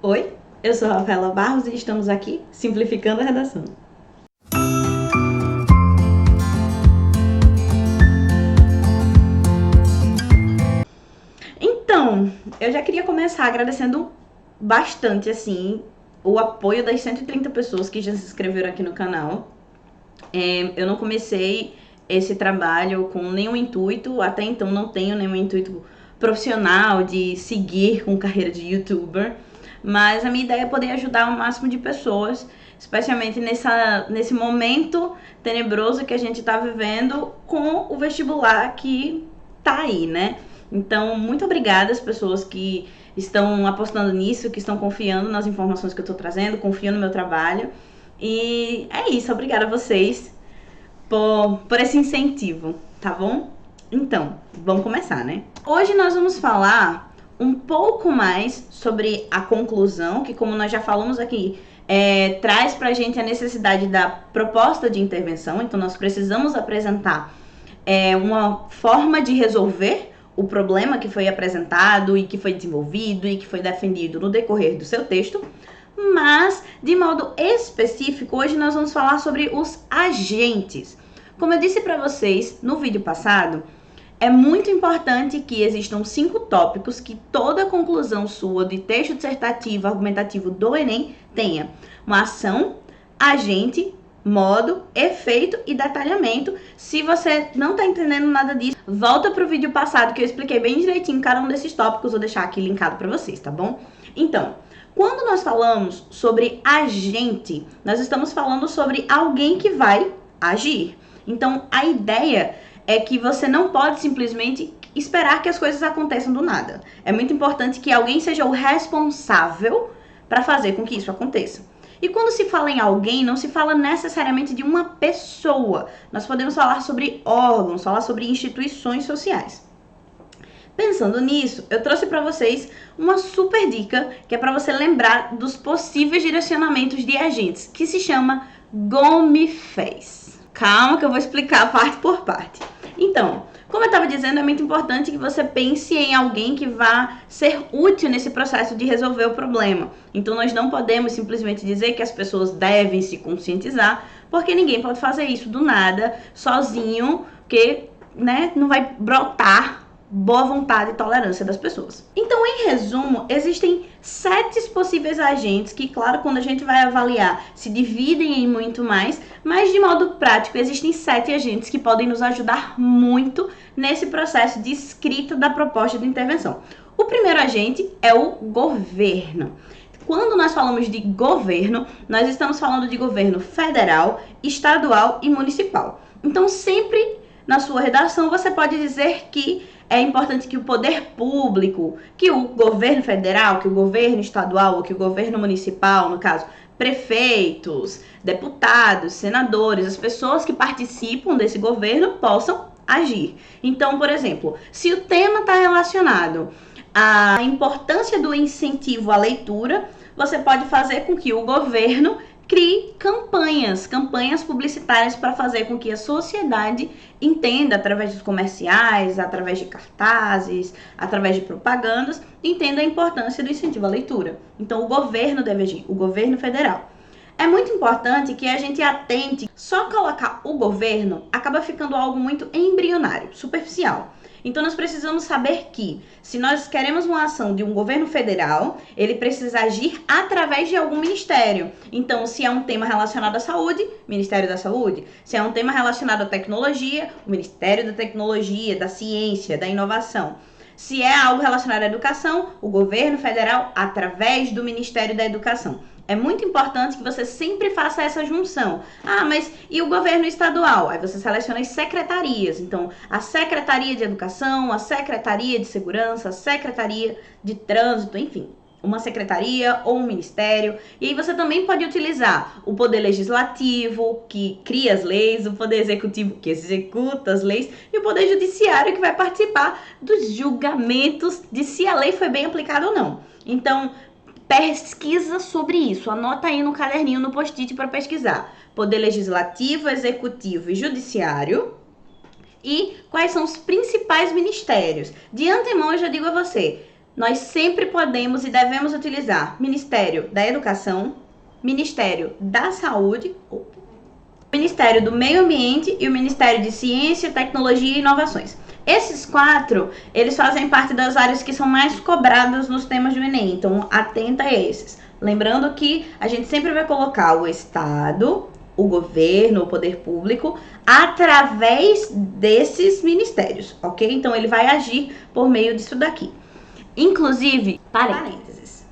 Oi, eu sou a Rafaela Barros e estamos aqui simplificando a redação. Então, eu já queria começar agradecendo bastante, assim, o apoio das 130 pessoas que já se inscreveram aqui no canal. Eu não comecei esse trabalho com nenhum intuito, até então não tenho nenhum intuito profissional de seguir com carreira de youtuber, mas a minha ideia é poder ajudar o máximo de pessoas, especialmente nesse momento tenebroso que a gente está vivendo com o vestibular que tá aí, né? Então, muito obrigada às pessoas que estão apostando nisso, que estão confiando nas informações que eu estou trazendo, confiam no meu trabalho. E é isso, obrigada a vocês por esse incentivo, tá bom? Então, vamos começar, né? Hoje nós vamos falar um pouco mais sobre a conclusão, que como nós já falamos aqui, traz pra gente a necessidade da proposta de intervenção. Então nós precisamos apresentar uma forma de resolver o problema que foi apresentado e que foi desenvolvido e que foi defendido no decorrer do seu texto. Mas, de modo específico, hoje nós vamos falar sobre os agentes. Como eu disse para vocês no vídeo passado, é muito importante que existam 5 tópicos que toda conclusão sua de texto dissertativo, argumentativo do Enem tenha. Uma ação, agente, modo, efeito e detalhamento. Se você não está entendendo nada disso, volta para o vídeo passado que eu expliquei bem direitinho cada um desses tópicos. Vou deixar aqui linkado para vocês, tá bom? Então, quando nós falamos sobre agente, nós estamos falando sobre alguém que vai agir. Então, a ideia é que você não pode simplesmente esperar que as coisas aconteçam do nada. É muito importante que alguém seja o responsável para fazer com que isso aconteça. E quando se fala em alguém, não se fala necessariamente de uma pessoa. Nós podemos falar sobre órgãos, falar sobre instituições sociais. Pensando nisso, eu trouxe para vocês uma super dica que é para você lembrar dos possíveis direcionamentos de agentes, que se chama Gomifés. Calma que eu vou explicar parte por parte. Então, como eu estava dizendo, é muito importante que você pense em alguém que vá ser útil nesse processo de resolver o problema. Então, nós não podemos simplesmente dizer que as pessoas devem se conscientizar, porque ninguém pode fazer isso do nada, sozinho, porque não vai brotar boa vontade e tolerância das pessoas. Então, em resumo, existem 7 possíveis agentes que, claro, quando a gente vai avaliar, se dividem em muito mais, mas de modo prático, existem 7 agentes que podem nos ajudar muito nesse processo de escrita da proposta de intervenção. O primeiro agente é o governo. Quando nós falamos de governo, nós estamos falando de governo federal, estadual e municipal. Então, sempre na sua redação, você pode dizer que é importante que o poder público, que o governo federal, que o governo estadual ou que o governo municipal, no caso, prefeitos, deputados, senadores, as pessoas que participam desse governo possam agir. Então, por exemplo, se o tema está relacionado à importância do incentivo à leitura, você pode fazer com que o governo crie campanhas publicitárias para fazer com que a sociedade entenda, através dos comerciais, através de cartazes, através de propagandas, entenda a importância do incentivo à leitura. Então, o governo deve agir, o governo federal. É muito importante que a gente atente. Só colocar o governo acaba ficando algo muito embrionário, superficial. Então, nós precisamos saber que, se nós queremos uma ação de um governo federal, ele precisa agir através de algum ministério. Então, se é um tema relacionado à saúde, Ministério da Saúde. Se é um tema relacionado à tecnologia, o Ministério da Tecnologia, da Ciência, da Inovação. Se é algo relacionado à educação, o governo federal, através do Ministério da Educação. É muito importante que você sempre faça essa junção. Ah, mas e o governo estadual? Aí você seleciona as secretarias. Então, a Secretaria de Educação, a Secretaria de Segurança, a Secretaria de Trânsito, enfim. Uma secretaria ou um ministério. E aí você também pode utilizar o poder legislativo, que cria as leis, o poder executivo, que executa as leis, e o poder judiciário, que vai participar dos julgamentos de se a lei foi bem aplicada ou não. Então, pesquisa sobre isso, anota aí no caderninho, no post-it para pesquisar. Poder legislativo, executivo e judiciário. E quais são os principais ministérios. De antemão eu já digo a você, nós sempre podemos e devemos utilizar Ministério da Educação, Ministério da Saúde, Ministério do Meio Ambiente e o Ministério de Ciência, Tecnologia e Inovações. Esses 4, eles fazem parte das áreas que são mais cobradas nos temas do Enem, então atenta a esses. Lembrando que a gente sempre vai colocar o Estado, o governo, o poder público, através desses ministérios, ok? Então ele vai agir por meio disso daqui. Inclusive, parênteses,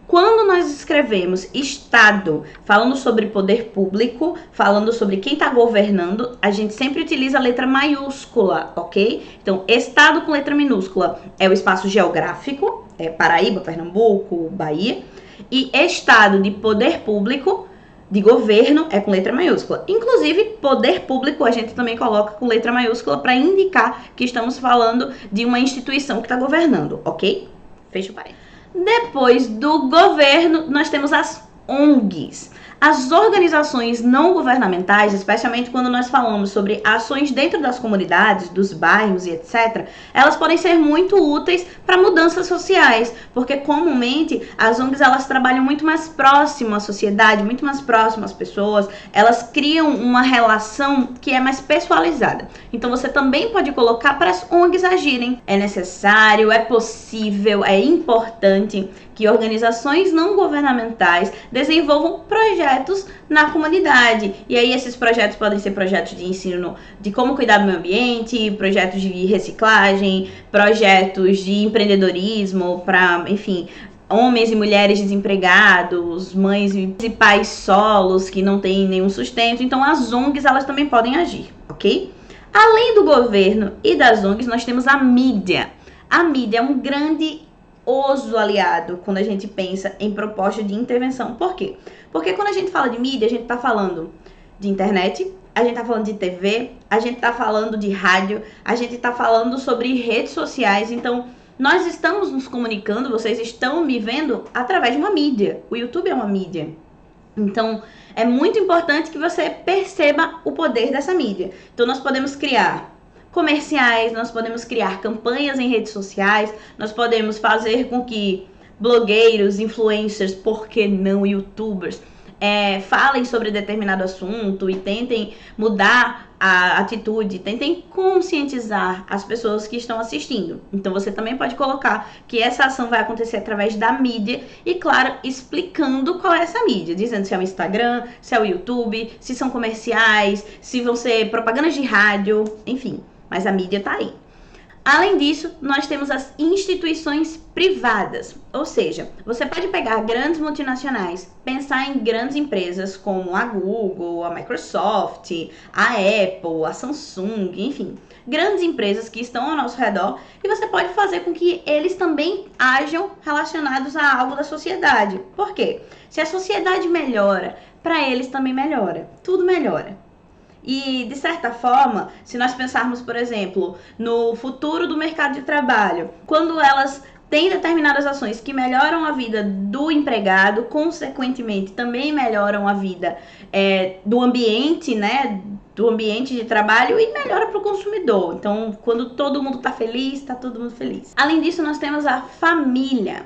quando nós escrevemos Estado, falando sobre poder público, falando sobre quem está governando, a gente sempre utiliza a letra maiúscula, ok? Então, Estado com letra minúscula é o espaço geográfico, é Paraíba, Pernambuco, Bahia, e Estado de poder público, de governo, é com letra maiúscula. Inclusive, poder público a gente também coloca com letra maiúscula para indicar que estamos falando de uma instituição que está governando, ok? Fecha o parênteses. Depois do governo, nós temos as ONGs. As organizações não governamentais, especialmente quando nós falamos sobre ações dentro das comunidades, dos bairros e etc., elas podem ser muito úteis para mudanças sociais, porque comumente as ONGs elas trabalham muito mais próximo à sociedade, muito mais próximo às pessoas, elas criam uma relação que é mais pessoalizada. Então você também pode colocar para as ONGs agirem. É necessário, é possível, é importante que organizações não governamentais desenvolvam projetos na comunidade. E aí esses projetos podem ser projetos de ensino de como cuidar do meio ambiente, projetos de reciclagem, projetos de empreendedorismo para, enfim, homens e mulheres desempregados, mães e pais solos que não têm nenhum sustento. Então as ONGs elas também podem agir, ok? Além do governo e das ONGs, nós temos a mídia. A mídia é um grande aliado quando a gente pensa em proposta de intervenção. Por quê? Porque quando a gente fala de mídia, a gente está falando de internet, a gente está falando de TV, a gente está falando de rádio, a gente está falando sobre redes sociais. Então, nós estamos nos comunicando, vocês estão me vendo através de uma mídia. O YouTube é uma mídia. Então, é muito importante que você perceba o poder dessa mídia. Então, nós podemos criar comerciais, nós podemos criar campanhas em redes sociais, nós podemos fazer com que blogueiros, influencers, por que não youtubers, falem sobre determinado assunto e tentem mudar a atitude, tentem conscientizar as pessoas que estão assistindo. Então você também pode colocar que essa ação vai acontecer através da mídia e, claro, explicando qual é essa mídia, dizendo se é o Instagram, se é o YouTube, se são comerciais, se vão ser propagandas de rádio, enfim. Mas a mídia tá aí. Além disso, nós temos as instituições privadas, ou seja, você pode pegar grandes multinacionais, pensar em grandes empresas como a Google, a Microsoft, a Apple, a Samsung, enfim, grandes empresas que estão ao nosso redor e você pode fazer com que eles também ajam relacionados a algo da sociedade. Por quê? Se a sociedade melhora, para eles também melhora, tudo melhora. E, de certa forma, se nós pensarmos, por exemplo, no futuro do mercado de trabalho, quando elas têm determinadas ações que melhoram a vida do empregado, consequentemente também melhoram a vida do ambiente, né? Do ambiente de trabalho e melhora para o consumidor. Então, quando todo mundo está feliz, está todo mundo feliz. Além disso, nós temos a família.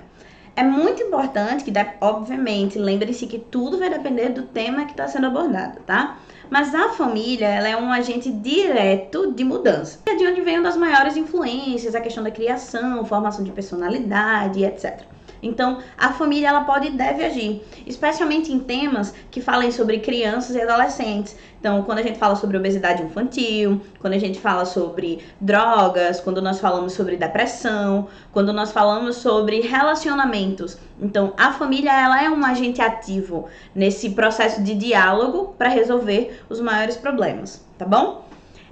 É muito importante que, obviamente, lembre-se que tudo vai depender do tema que está sendo abordado, tá? Mas a família, ela é um agente direto de mudança. É de onde vem uma das maiores influências, a questão da criação, formação de personalidade, etc. Então, a família ela pode e deve agir, especialmente em temas que falem sobre crianças e adolescentes. Então, quando a gente fala sobre obesidade infantil, quando a gente fala sobre drogas, quando nós falamos sobre depressão, quando nós falamos sobre relacionamentos. Então, a família ela é um agente ativo nesse processo de diálogo para resolver os maiores problemas, tá bom?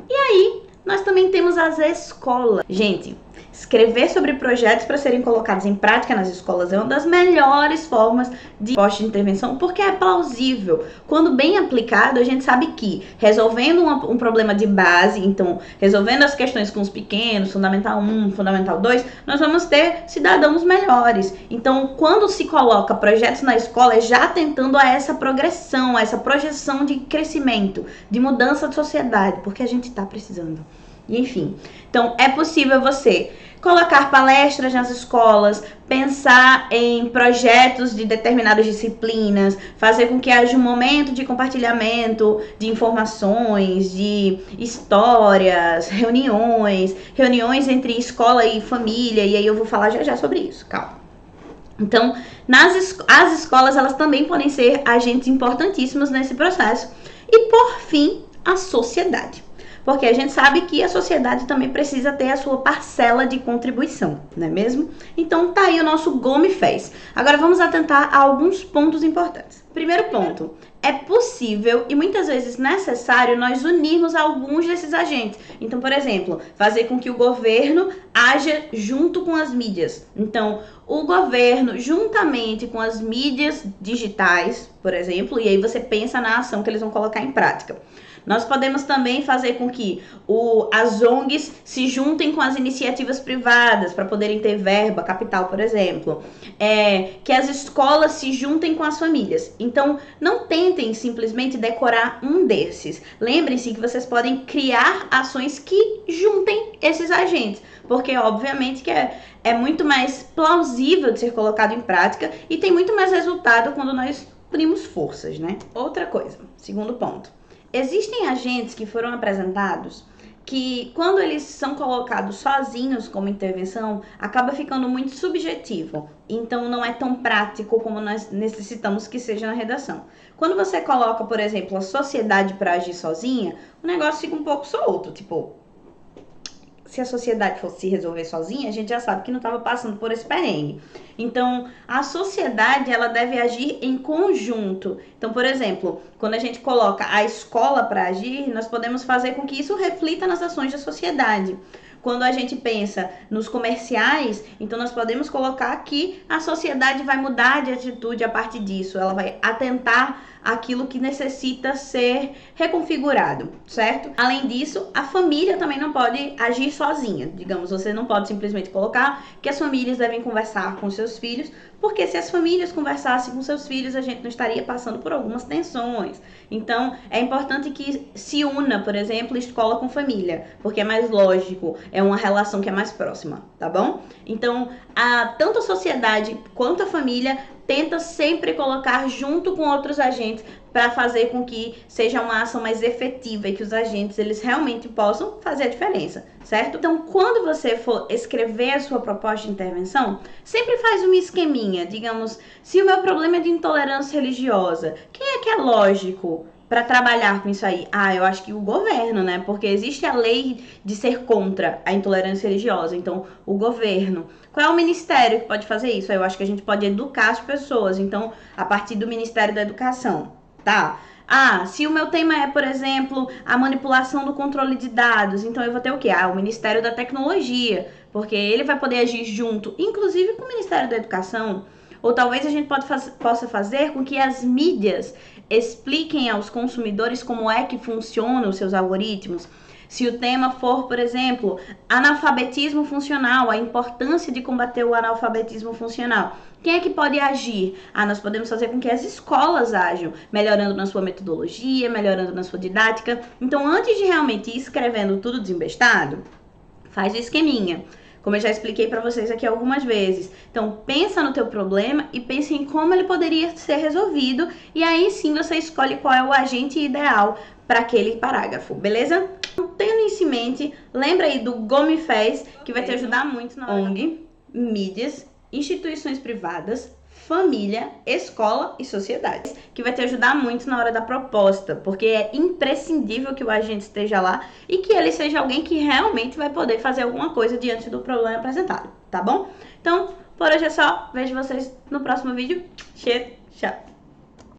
E aí, nós também temos as escolas. Gente, escrever sobre projetos para serem colocados em prática nas escolas é uma das melhores formas de proposta de intervenção, porque é plausível. Quando bem aplicado, a gente sabe que resolvendo um problema de base, então resolvendo as questões com os pequenos, Fundamental 1, Fundamental 2, nós vamos ter cidadãos melhores. Então, quando se coloca projetos na escola, é já tentando a essa progressão, a essa projeção de crescimento, de mudança de sociedade, porque a gente está precisando. e enfim. Então, é possível você colocar palestras nas escolas, pensar em projetos de determinadas disciplinas, fazer com que haja um momento de compartilhamento de informações, de histórias, reuniões entre escola e família, e aí eu vou falar já sobre isso, calma. Então, as escolas, elas também podem ser agentes importantíssimos nesse processo. E, por fim, a sociedade. Porque a gente sabe que a sociedade também precisa ter a sua parcela de contribuição, não é mesmo? Então tá aí o nosso Go Me Fez. Agora vamos atentar a alguns pontos importantes. Primeiro ponto, é possível e muitas vezes necessário nós unirmos alguns desses agentes. Então, por exemplo, fazer com que o governo haja junto com as mídias. Então, o governo, juntamente com as mídias digitais, por exemplo, e aí você pensa na ação que eles vão colocar em prática. Nós podemos também fazer com que as ONGs se juntem com as iniciativas privadas para poderem ter verba, capital, por exemplo. Que as escolas se juntem com as famílias. Então, não tentem simplesmente decorar um desses. Lembrem-se que vocês podem criar ações que juntem esses agentes. Porque, obviamente, que é muito mais plausível de ser colocado em prática e tem muito mais resultado quando nós unimos forças, né? Outra coisa, segundo ponto. Existem agentes que foram apresentados que, quando eles são colocados sozinhos como intervenção, acaba ficando muito subjetivo. Então, não é tão prático como nós necessitamos que seja na redação. Quando você coloca, por exemplo, a sociedade para agir sozinha, o negócio fica um pouco solto. Tipo, se a sociedade fosse se resolver sozinha, a gente já sabe que não estava passando por esse perrengue. Então, a sociedade, ela deve agir em conjunto. Então, por exemplo, quando a gente coloca a escola para agir, nós podemos fazer com que isso reflita nas ações da sociedade. Quando a gente pensa nos comerciais, então nós podemos colocar que a sociedade vai mudar de atitude a partir disso. Ela vai atentar àquilo que necessita ser reconfigurado, certo? Além disso, a família também não pode agir sozinha. Digamos, você não pode simplesmente colocar que as famílias devem conversar com seus filhos, porque se as famílias conversassem com seus filhos, a gente não estaria passando por algumas tensões. Então, é importante que se una, por exemplo, escola com família, porque é mais lógico, é uma relação que é mais próxima, tá bom? Então, tanto a sociedade quanto a família tenta sempre colocar junto com outros agentes para fazer com que seja uma ação mais efetiva e que os agentes eles realmente possam fazer a diferença, certo? Então, quando você for escrever a sua proposta de intervenção, sempre faz uma esqueminha. Digamos, se o meu problema é de intolerância religiosa, quem é que é lógico para trabalhar com isso aí? Eu acho que o governo, né? Porque existe a lei de ser contra a intolerância religiosa. Então, o governo. Qual é o ministério que pode fazer isso? Eu acho que a gente pode educar as pessoas. Então, a partir do Ministério da Educação, tá? Se o meu tema é, por exemplo, a manipulação do controle de dados, então eu vou ter o quê? O Ministério da Tecnologia, porque ele vai poder agir junto, inclusive com o Ministério da Educação. Ou talvez a gente possa fazer com que as mídias expliquem aos consumidores como é que funcionam os seus algoritmos. Se o tema for, por exemplo, analfabetismo funcional, a importância de combater o analfabetismo funcional, quem é que pode agir? Nós podemos fazer com que as escolas ajam, melhorando na sua metodologia, melhorando na sua didática. Então, antes de realmente ir escrevendo tudo desembestado, faz o esqueminha. Como eu já expliquei para vocês aqui algumas vezes. Então, pensa no teu problema e pense em como ele poderia ser resolvido. E aí sim você escolhe qual é o agente ideal para aquele parágrafo, beleza? Tendo isso em mente, lembra aí do Go Me Fez, que vai te ajudar muito na ONG, mídias, instituições privadas, família, escola e sociedade, que vai te ajudar muito na hora da proposta, porque é imprescindível que o agente esteja lá e que ele seja alguém que realmente vai poder fazer alguma coisa diante do problema apresentado, tá bom? Então, por hoje é só, vejo vocês no próximo vídeo. Cheiro, tchau!